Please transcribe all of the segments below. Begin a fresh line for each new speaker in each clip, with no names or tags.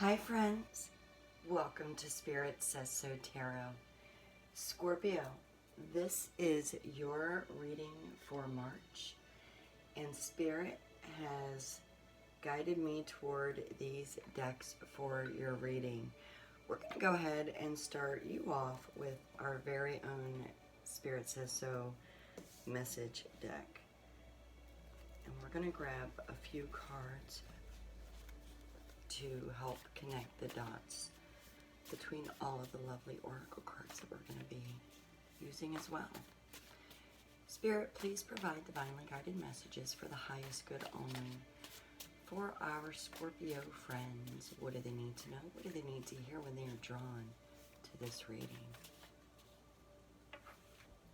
Hi friends, welcome to Spirit Says So Tarot. Scorpio, this is your reading for March, and Spirit has guided me toward these decks for your reading. We're going to go ahead and start you off with our very own Spirit Says So message deck. And we're going to grab a few cards to help connect the dots between all of the lovely oracle cards that we're going to be using as well. Spirit, please provide divinely guided messages for the highest good only. For our Scorpio friends, what do they need to know? What do they need to hear when they are drawn to this reading?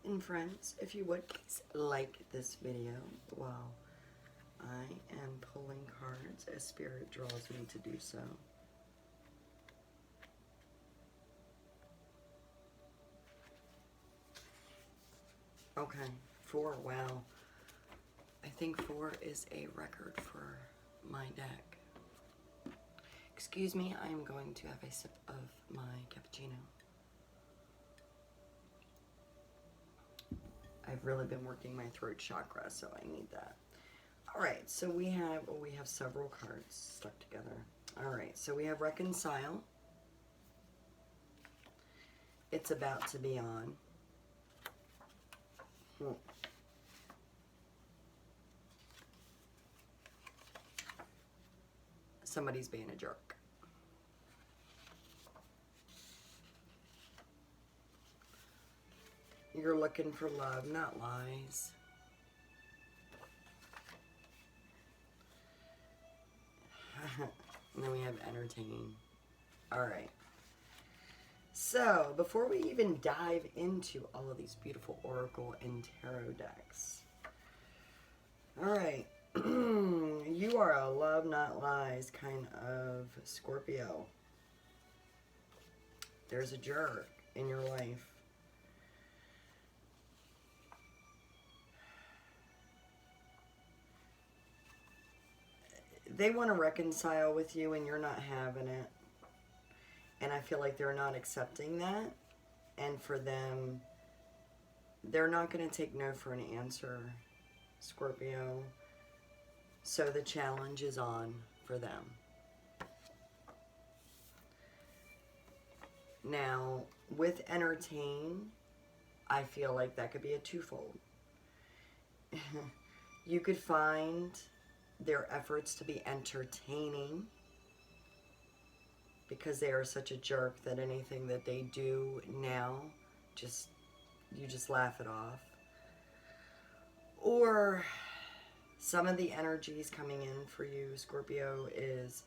And friends, if you would please like this video while I am pulling cards as Spirit draws me to do so. Okay, 4, wow. I think 4 is a record for my deck. Excuse me, I am going to have a sip of my cappuccino. I've really been working my throat chakra, so I need that. All right, so we have several cards stuck together. All right, so we have reconcile. It's about to be on. Somebody's being a jerk. You're looking for love, not lies. And then we have entertain. All right. So, before we even dive into all of these beautiful oracle and tarot decks. All right. You are a love, not lies kind of Scorpio. There's a jerk in your life. They want to reconcile with you and you're not having it. And I feel like they're not accepting that. And for them, they're not going to take no for an answer, Scorpio. So the challenge is on for them. Now, with entertain, I feel like that could be a twofold. You could find their efforts to be entertaining because they are such a jerk that anything that they do now, you just laugh it off. Or some of the energies coming in for you, Scorpio, is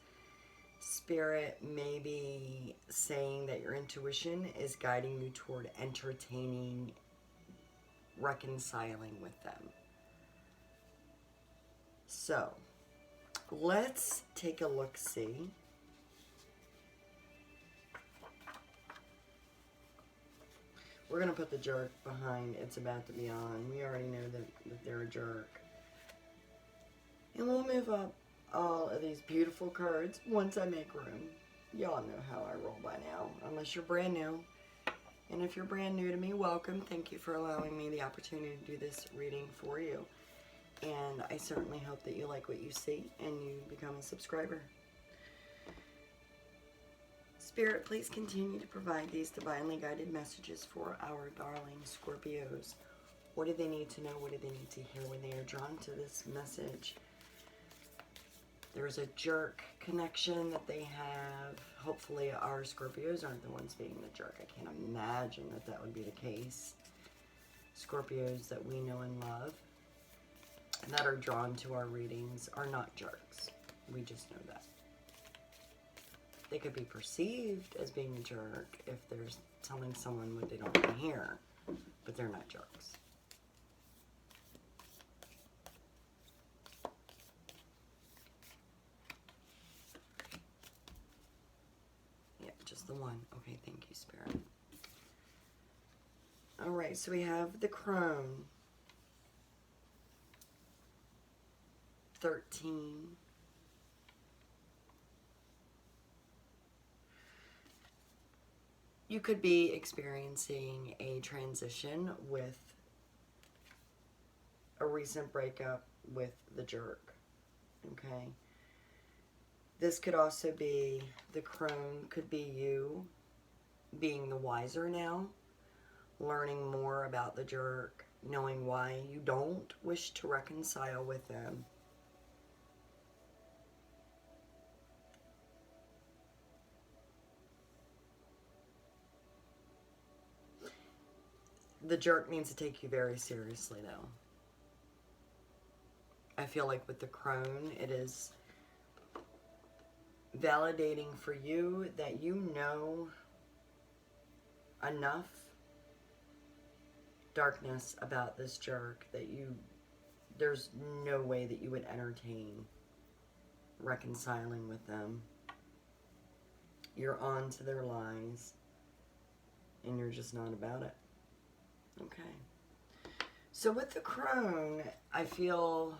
Spirit maybe saying that your intuition is guiding you toward entertaining, reconciling with them. So, let's take a look-see. We're going to put the jerk behind it's about to be on. We already know that they're a jerk. And we'll move up all of these beautiful cards once I make room. Y'all know how I roll by now, unless you're brand new. And if you're brand new to me, welcome. Thank you for allowing me the opportunity to do this reading for you. And I certainly hope that you like what you see and you become a subscriber. Spirit, please continue to provide these divinely guided messages for our darling Scorpios. What do they need to know? What do they need to hear when they are drawn to this message? There's a jerk connection that they have. Hopefully our Scorpios aren't the ones being the jerk. I can't imagine that that would be the case. Scorpios that we know and love that are drawn to our readings are not jerks. We just know that. They could be perceived as being a jerk if they're telling someone what they don't want to hear, but they're not jerks. Yep, just the one. Okay, thank you, Spirit. All right, so we have the crone. 13. You could be experiencing a transition with a recent breakup with the jerk, okay? This could also be, the crone could be you being the wiser now, learning more about the jerk, knowing why you don't wish to reconcile with them. The jerk needs to take you very seriously, though. I feel like with the crone, it is validating for you that you know enough darkness about this jerk that there's no way that you would entertain reconciling with them. You're on to their lies, and you're just not about it. Okay. So with the crone, I feel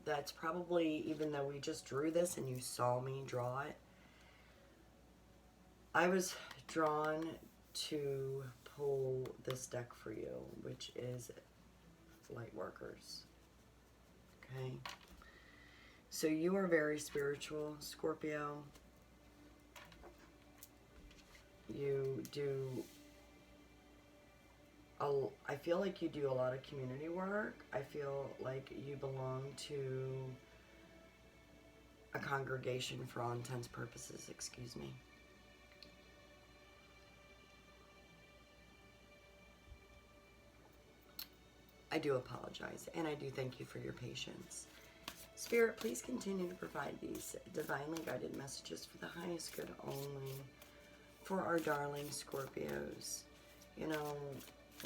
that's probably, even though we just drew this and you saw me draw it, I was drawn to pull this deck for you, which is Light Workers. Okay. So you are very spiritual, Scorpio. You do, I feel like you do a lot of community work. I feel like you belong to a congregation for all intents and purposes, excuse me. I do apologize, and I do thank you for your patience. Spirit, please continue to provide these divinely guided messages for the highest good only for our darling Scorpios. You know,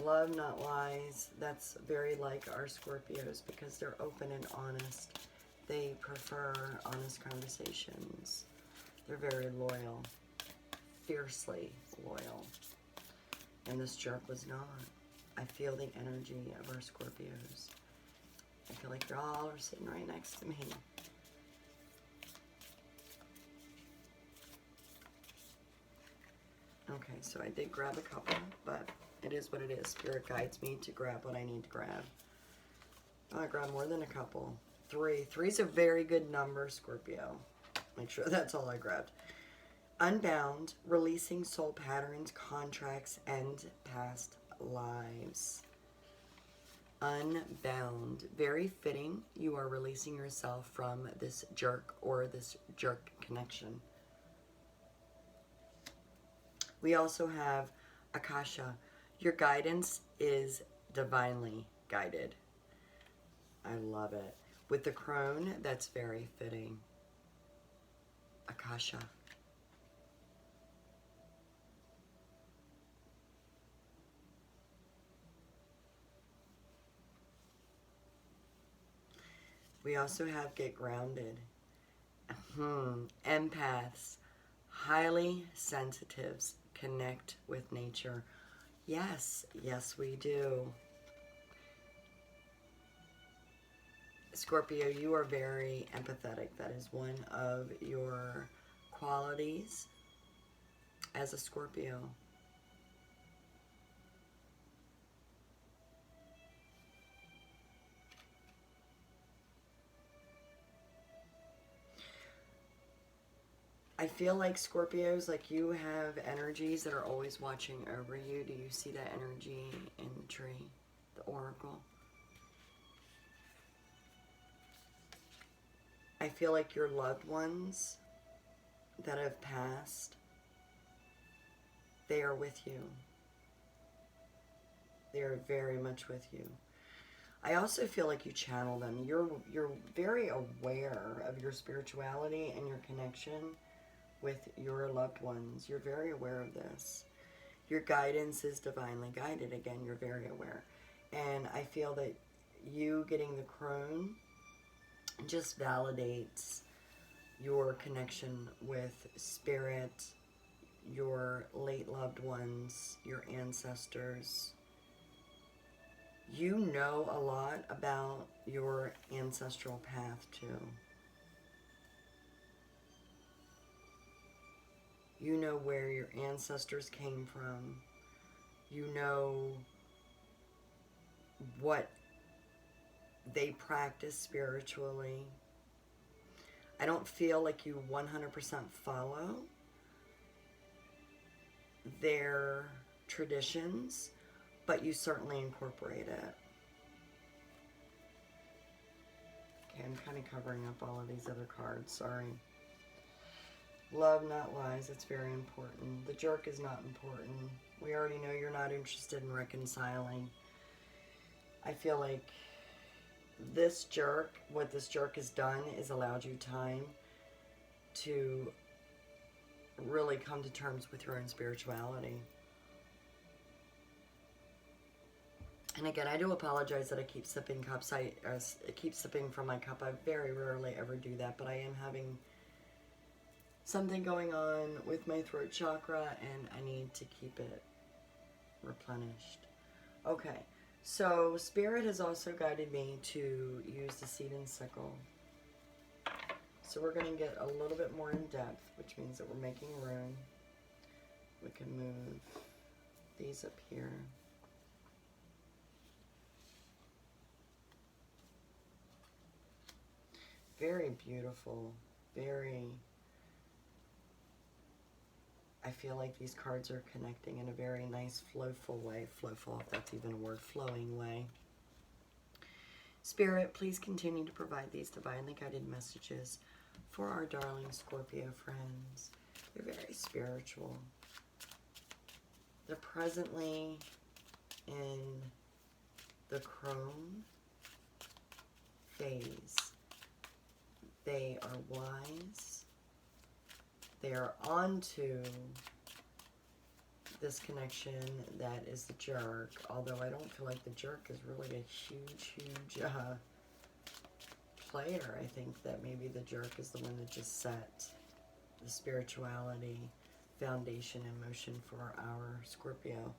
love, not lies. That's very like our Scorpios because they're open and honest. They prefer honest conversations. They're very loyal, fiercely loyal. And this jerk was not. I feel the energy of our Scorpios. I feel like you all are sitting right next to me. Okay, so I did grab a couple, but it is what it is. Spirit guides me to grab what I need to grab. Oh, I grabbed more than a couple. 3. 3's a very good number, Scorpio. Make sure that's all I grabbed. Unbound, releasing soul patterns, contracts, and past lives. Unbound. Very fitting. You are releasing yourself from this jerk or this jerk connection. We also have Akasha. Your guidance is divinely guided. I love it. With the crone, that's very fitting. Akasha. We also have get grounded. Empaths, highly sensitives, connect with nature. Yes, yes we do. Scorpio, you are very empathetic. That is one of your qualities as a Scorpio. I feel like Scorpios, like you have energies that are always watching over you. Do you see that energy in the tree, the oracle? I feel like your loved ones that have passed, they are with you. They are very much with you. I also feel like you channel them. You're very aware of your spirituality and your connection with your loved ones. You're very aware of this. Your guidance is divinely guided. Again, you're very aware. And I feel that you getting the crone just validates your connection with spirit, your late loved ones, your ancestors. You know a lot about your ancestral path too. You know where your ancestors came from. You know what they practice spiritually. I don't feel like you 100% follow their traditions, but you certainly incorporate it. Okay, I'm kind of covering up all of these other cards, sorry. Love, not lies, it's very important. The jerk is not important. We already know you're not interested in reconciling. I feel like this jerk, what this jerk has done is allowed you time to really come to terms with your own spirituality. And again, I do apologize that I keep sipping cups. I keep sipping from my cup. I very rarely ever do that, but I am having something going on with my throat chakra, and I need to keep it replenished. Okay, so Spirit has also guided me to use the seed and sickle. So we're going to get a little bit more in depth, which means that we're making room. We can move these up here. Very beautiful, very, I feel like these cards are connecting in a very nice flowful way, flowful, if that's even a word, flowing way. Spirit, please continue to provide these divinely guided messages for our darling Scorpio friends. They're very spiritual. They're presently in the crone phase. They are wise. They are onto this connection that is the jerk, although I don't feel like the jerk is really a huge player. I think that maybe the jerk is the one that just set the spirituality foundation in motion for our Scorpio.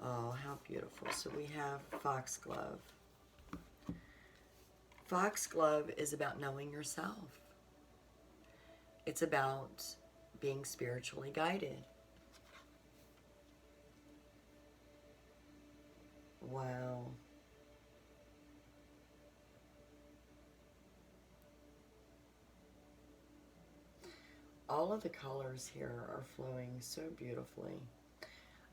Oh, how beautiful. So we have foxglove. Foxglove is about knowing yourself. It's about being spiritually guided. Wow. All of the colors here are flowing so beautifully.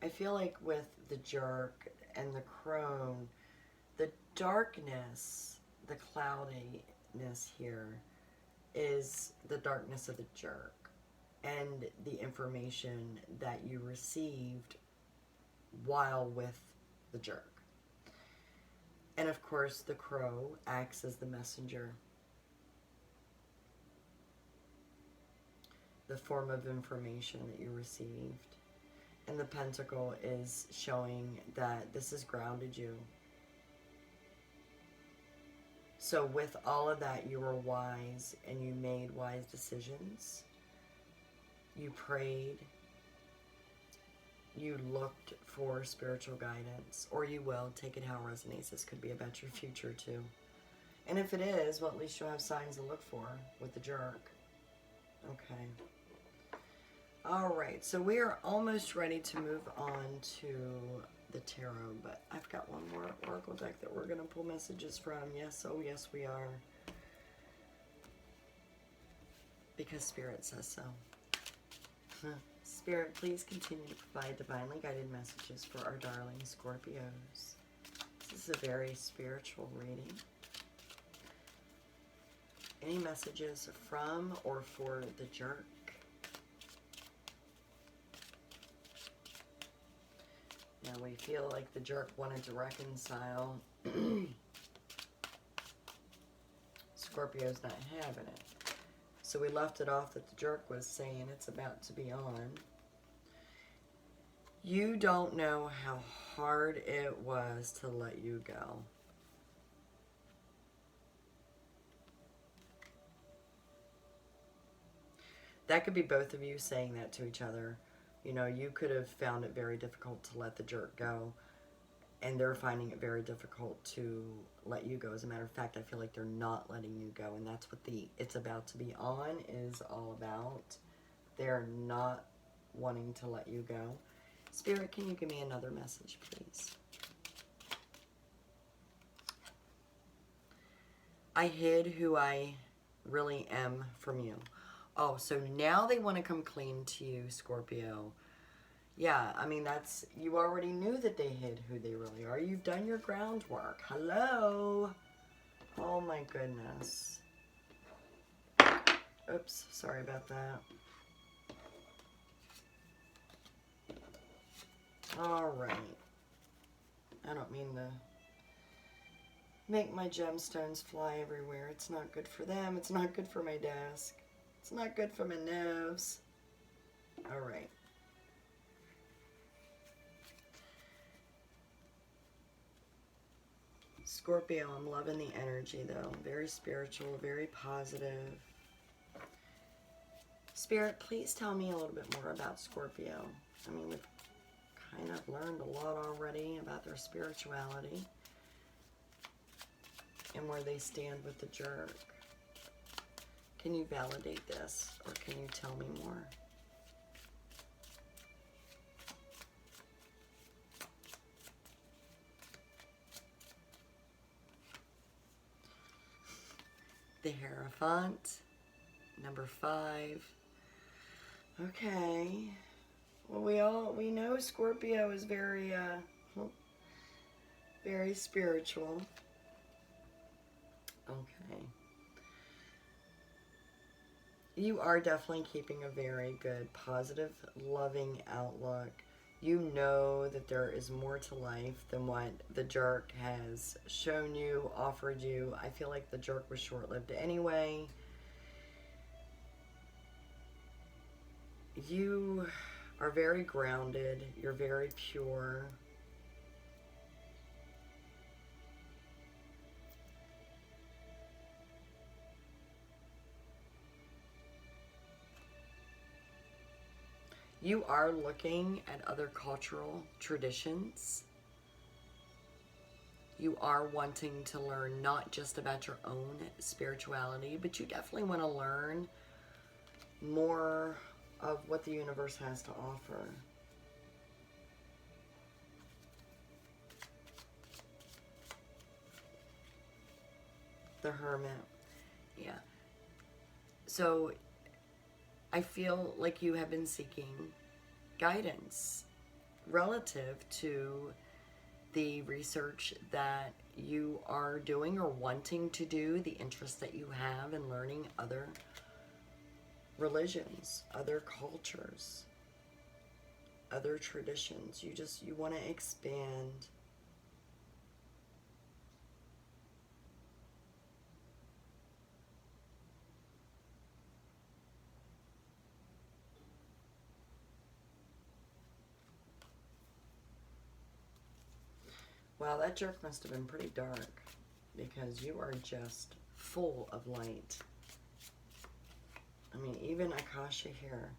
I feel like with the jerk and the crone, the darkness, the cloudiness here is the darkness of the jerk and the information that you received while with the jerk. And of course, the crow acts as the messenger. The form of information that you received. And the pentacle is showing that this has grounded you. So with all of that, you were wise and you made wise decisions. You prayed. You looked for spiritual guidance, or you will. Take it how it resonates. This could be about your future too. And if it is, well, at least you'll have signs to look for with the jerk. Okay. All right, so we are almost ready to move on to the tarot, but I've got one more oracle deck that we're going to pull messages from. Yes, oh yes, we are. Because Spirit says so. Spirit, please continue to provide divinely guided messages for our darling Scorpios. This is a very spiritual reading. Any messages from or for the jerk? Now we feel like the jerk wanted to reconcile. Scorpio's not having it. So we left it off that the jerk was saying it's about to be on. You don't know how hard it was to let you go. That could be both of you saying that to each other. You know, you could have found it very difficult to let the jerk go, and they're finding it very difficult to let you go. As a matter of fact, I feel like they're not letting you go, and that's what the it's about to be on is all about. They're not wanting to let you go. Spirit, can you give me another message, please? I hid who I really am from you. Oh, so now they want to come clean to you, Scorpio. Yeah, I mean, that's, you already knew that they hid who they really are. You've done your groundwork. Hello. Oh my goodness. Oops, sorry about that. All right. I don't mean to make my gemstones fly everywhere. It's not good for them. It's not good for my desk. It's not good for my nerves. All right. Scorpio, I'm loving the energy though. Very spiritual, very positive. Spirit, please tell me a little bit more about Scorpio. I mean, we've kind of learned a lot already about their spirituality and where they stand with the jerk. Can you validate this, or can you tell me more? The Hierophant, number 5. Okay. Well, we know Scorpio is very, very spiritual. Okay. You are definitely keeping a very good, positive, loving outlook. You know that there is more to life than what the jerk has shown you, offered you. I feel like the jerk was short-lived anyway. You are very grounded. You're very pure. You are looking at other cultural traditions. You are wanting to learn not just about your own spirituality, but you definitely want to learn more of what the universe has to offer. The Hermit. Yeah. So I feel like you have been seeking guidance relative to the research that you are doing or wanting to do, the interest that you have in learning other religions, other cultures, other traditions. You want to expand. Wow, that jerk must have been pretty dark, because you are just full of light. I mean, even Akasha here,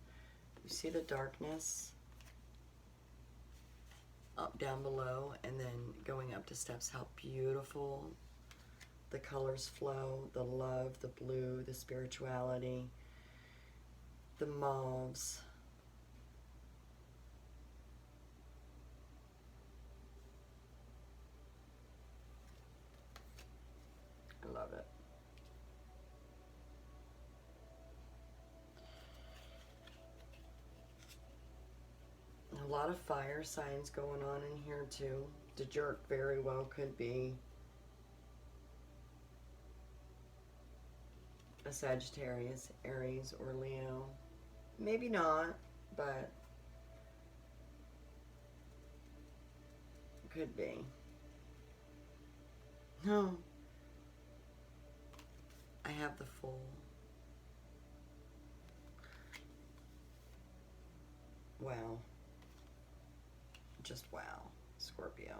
you see the darkness up down below and then going up to steps, how beautiful the colors flow, the love, the blue, the spirituality, the mauves. I love it. A lot of fire signs going on in here too. The jerk very well could be a Sagittarius, Aries, or Leo. Maybe not, but could be. No. I have the full. Wow. Just wow, Scorpio.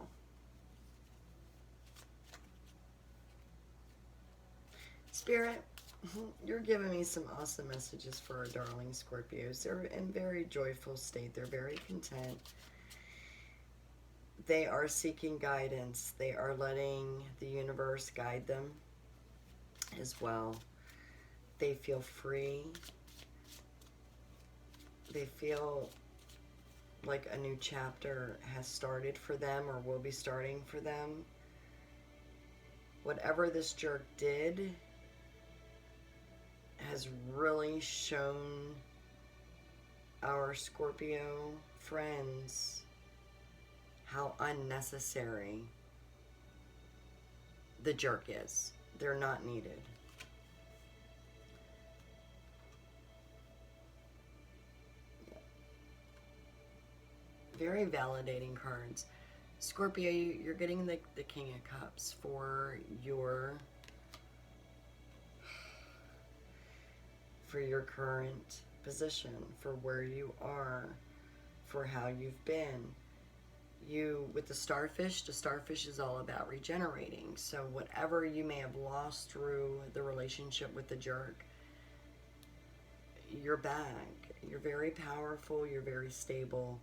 Spirit, you're giving me some awesome messages for our darling Scorpios. They're in very joyful state. They're very content. They are seeking guidance. They are letting the universe guide them as well. They feel free. They feel like a new chapter has started for them or will be starting for them. Whatever this jerk did has really shown our Scorpio friends how unnecessary the jerk is. They're not needed. Very validating cards. Scorpio, you're getting the King of Cups for your current position, for where you are, for how you've been. With the starfish is all about regenerating. So whatever you may have lost through the relationship with the jerk, you're back. You're very powerful, you're very stable.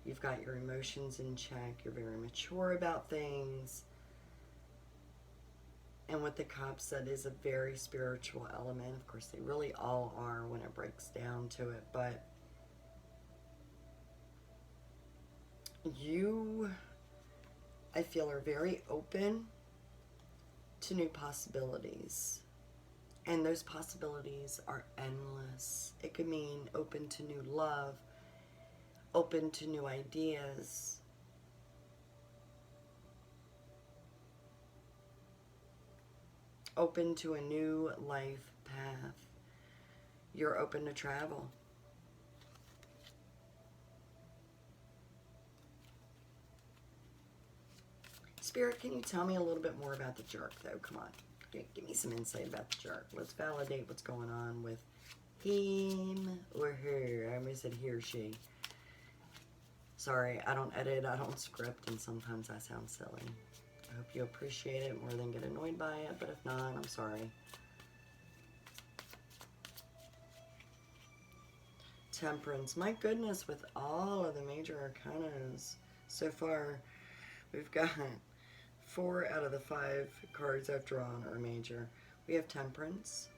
You've got your emotions in check. You're very mature about things. And with the cups, that is a very spiritual element. Of course, they really all are when it breaks down to it. But you, I feel, are very open to new possibilities. And those possibilities are endless. It could mean open to new love, open to new ideas. Open to a new life path. You're open to travel. Spirit, can you tell me a little bit more about the jerk, though? Come on. Give me some insight about the jerk. Let's validate what's going on with him or her. I almost said he or she. Sorry, I don't edit, I don't script, and sometimes I sound silly. I hope you appreciate it more than get annoyed by it, but if not, I'm sorry. Temperance. My goodness, with all of the major arcanas so far, we've got 4 out of the 5 cards I've drawn are major. We have Temperance.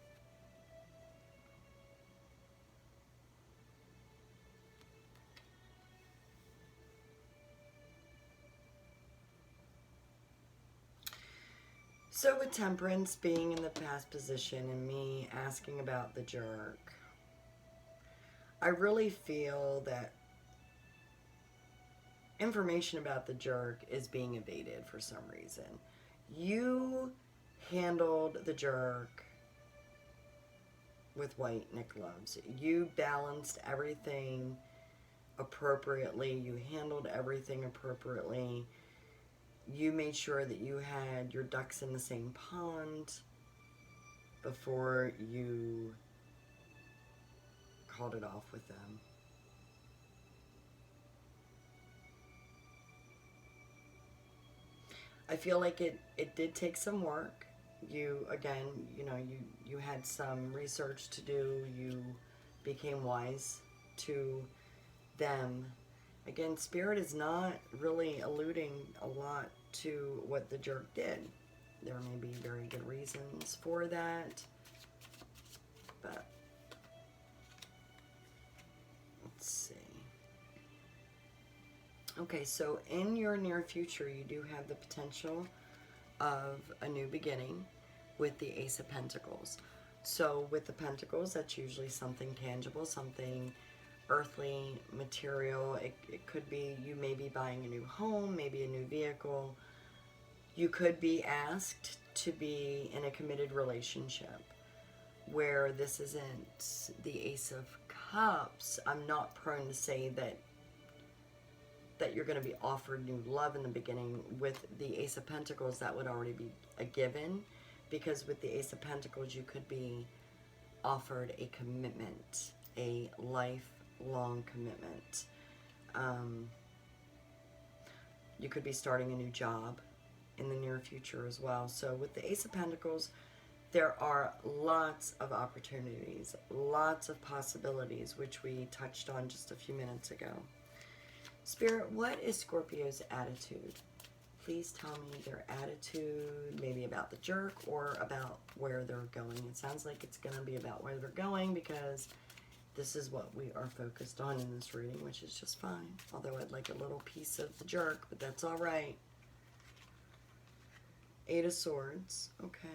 So with Temperance being in the past position and me asking about the jerk, I really feel that information about the jerk is being evaded for some reason. You handled the jerk with white Nick gloves. You balanced everything appropriately. You handled everything appropriately. You made sure that you had your ducks in the same pond before you called it off with them. I feel like it did take some work. You, again, you had some research to do. You became wise to them. Again, Spirit is not really alluding a lot to what the jerk did. There may be very good reasons for that, but let's see. Okay, so in your near future, you do have the potential of a new beginning with the Ace of Pentacles. So with the Pentacles, that's usually something tangible, something earthly, material. It could be you may be buying a new home, maybe a new vehicle. You could be asked to be in a committed relationship where this isn't the Ace of Cups. I'm not prone to say that you're going to be offered new love in the beginning. With the Ace of Pentacles, that would already be a given, because with the Ace of Pentacles, you could be offered a commitment, a lifelong commitment. You could be starting a new job in the near future as well. So with the Ace of Pentacles, there are lots of opportunities, lots of possibilities, which we touched on just a few minutes ago. Spirit, what is Scorpio's attitude? Please tell me their attitude, maybe about the jerk or about where they're going. It sounds like it's going to be about where they're going, because this is what we are focused on in this reading, which is just fine. Although I'd like a little piece of the jerk, but that's all right. Eight of Swords. Okay.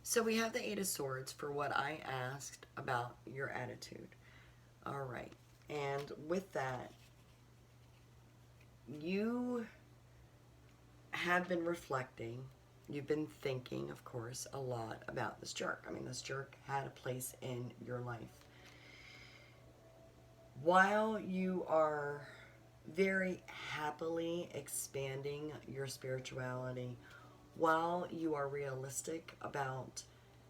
So we have the Eight of Swords for what I asked about your attitude. All right. And with that, you have been reflecting. You've been thinking, of course, a lot about this jerk. I mean, this jerk had a place in your life. While you are very happily expanding your spirituality, while you are realistic about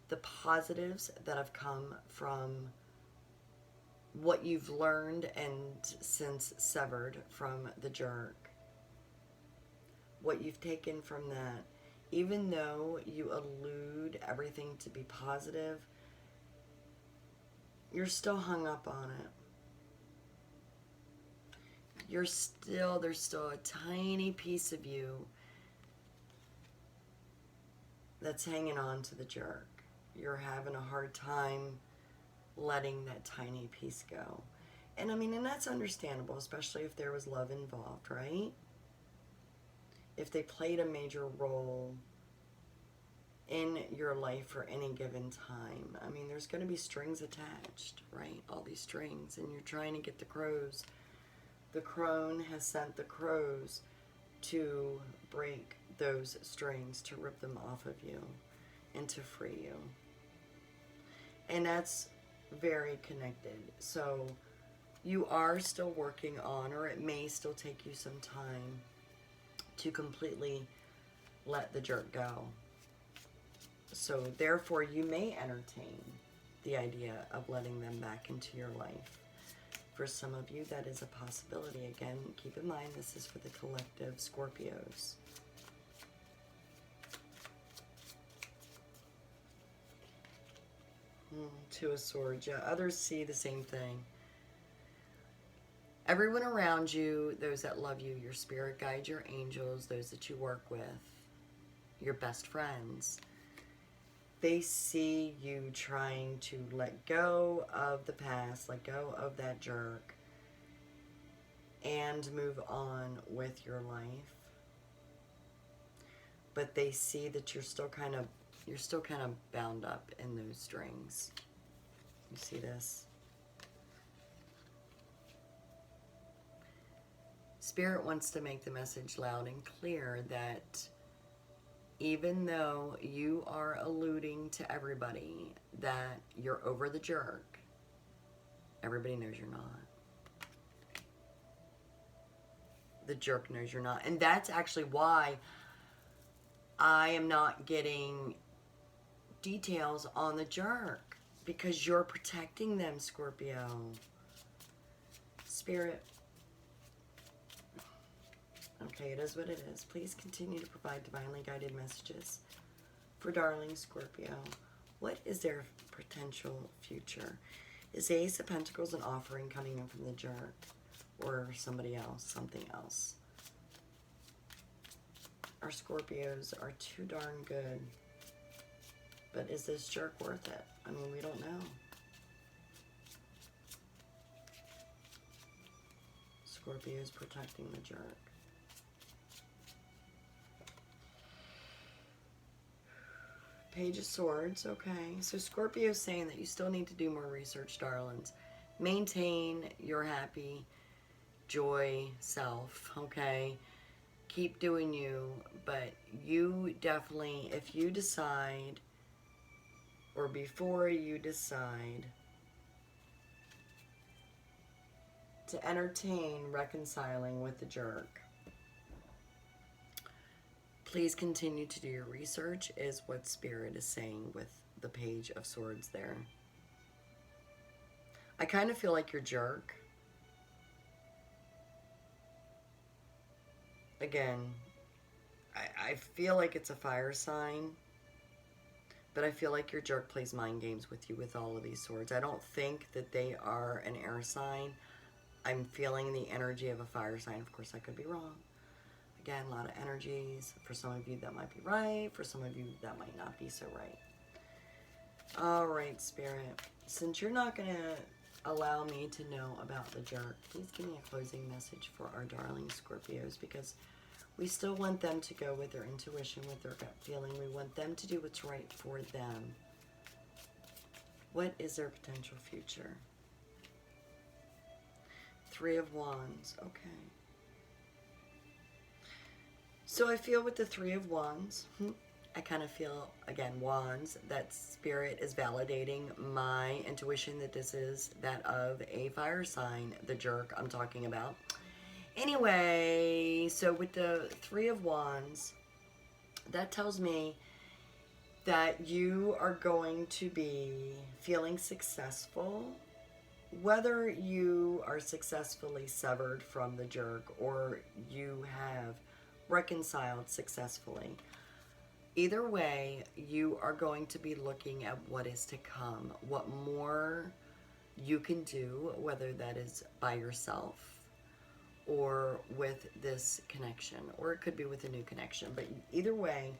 the positives that have come from what you've learned and since severed from the jerk, what you've taken from that, even though you allude everything to be positive, you're still hung up on it. There's still a tiny piece of you that's hanging on to the jerk. You're having a hard time letting that tiny piece go. And I mean, and that's understandable, especially if there was love involved, right? If they played a major role in your life for any given time. I mean, there's going to be strings attached, right? All these strings, and you're trying to get the crows. The crone has sent the crows to break those strings, to rip them off of you and to free you. And that's very connected. So you are still working on, or it may still take you some time to completely let the jerk go. So therefore you may entertain the idea of letting them back into your life. For some of you, that is a possibility. Again, keep in mind, this is for the collective Scorpios. Two of Swords. Yeah, others see the same thing. Everyone around you, those that love you, your spirit guides, your angels, those that you work with, your best friends, they see you trying to let go of the past, let go of that jerk, and move on with your life. But they see that you're still kind of bound up in those strings. You see this? Spirit wants to make the message loud and clear that even though you are alluding to everybody that you're over the jerk, everybody knows you're not. The jerk knows you're not. And that's actually why I am not getting details on the jerk, because you're protecting them, Scorpio. Spirit. Okay, it is what it is. Please continue to provide divinely guided messages for darling Scorpio. What is their potential future? Is the Ace of Pentacles an offering coming in from the jerk? Or somebody else, something else? Our Scorpios are too darn good. But is this jerk worth it? I mean, we don't know. Scorpio's protecting the jerk. Page of Swords, okay. So Scorpio's saying that you still need to do more research, darlings. Maintain your happy, joy self, okay? Keep doing you, but you definitely, if you decide, or before you decide to entertain reconciling with the jerk, please continue to do your research, is what Spirit is saying with the Page of Swords there. I kind of feel like your jerk, again, I feel like it's a fire sign, but I feel like your jerk plays mind games with you with all of these swords. I don't think that they are an air sign. I'm feeling the energy of a fire sign. Of course, I could be wrong. Again, a lot of energies. For some of you, that might be right. For some of you, that might not be so right. All right, Spirit. Since you're not going to allow me to know about the jerk, please give me a closing message for our darling Scorpios, because we still want them to go with their intuition, with their gut feeling. We want them to do what's right for them. What is their potential future? Three of Wands. Okay. So I feel with the Three of Wands, I kind of feel, again, Wands, that Spirit is validating my intuition that this is that of a fire sign, the jerk I'm talking about. Anyway, so with the Three of Wands, that tells me that you are going to be feeling successful, whether you are successfully severed from the jerk or you have reconciled successfully. Either way, you are going to be looking at what is to come, what more you can do, whether that is by yourself or with this connection, or it could be with a new connection. But either way,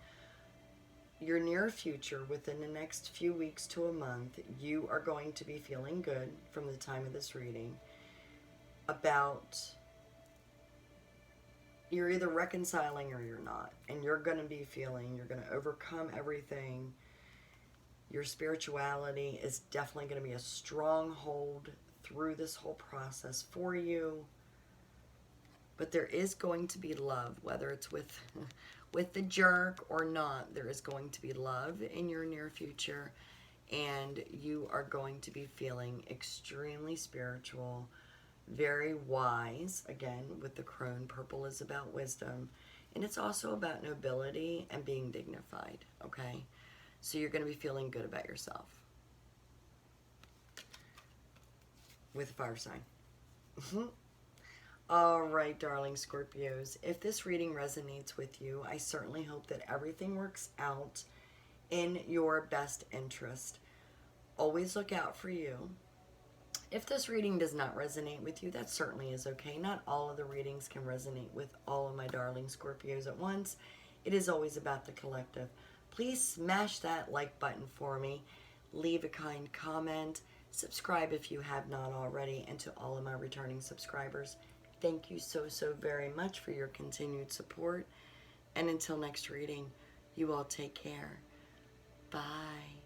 your near future, within the next few weeks to a month, you are going to be feeling good from the time of this reading about you're either reconciling or you're not. And you're going to be feeling, you're going to overcome everything. Your spirituality is definitely going to be a stronghold through this whole process for you. But there is going to be love, whether it's with the jerk or not. There is going to be love in your near future, and you are going to be feeling extremely spiritual, very wise. Again, with the crone, purple is about wisdom, and it's also about nobility and being dignified, okay? So you're going to be feeling good about yourself with a fire sign. All right, darling Scorpios, if this reading resonates with you, I certainly hope that everything works out in your best interest. Always look out for you. If this reading does not resonate with you, that certainly is okay. Not all of the readings can resonate with all of my darling Scorpios at once. It is always about the collective. Please smash that like button for me. Leave a kind comment. Subscribe if you have not already. And to all of my returning subscribers, thank you so very much for your continued support. And until next reading, you all take care. Bye.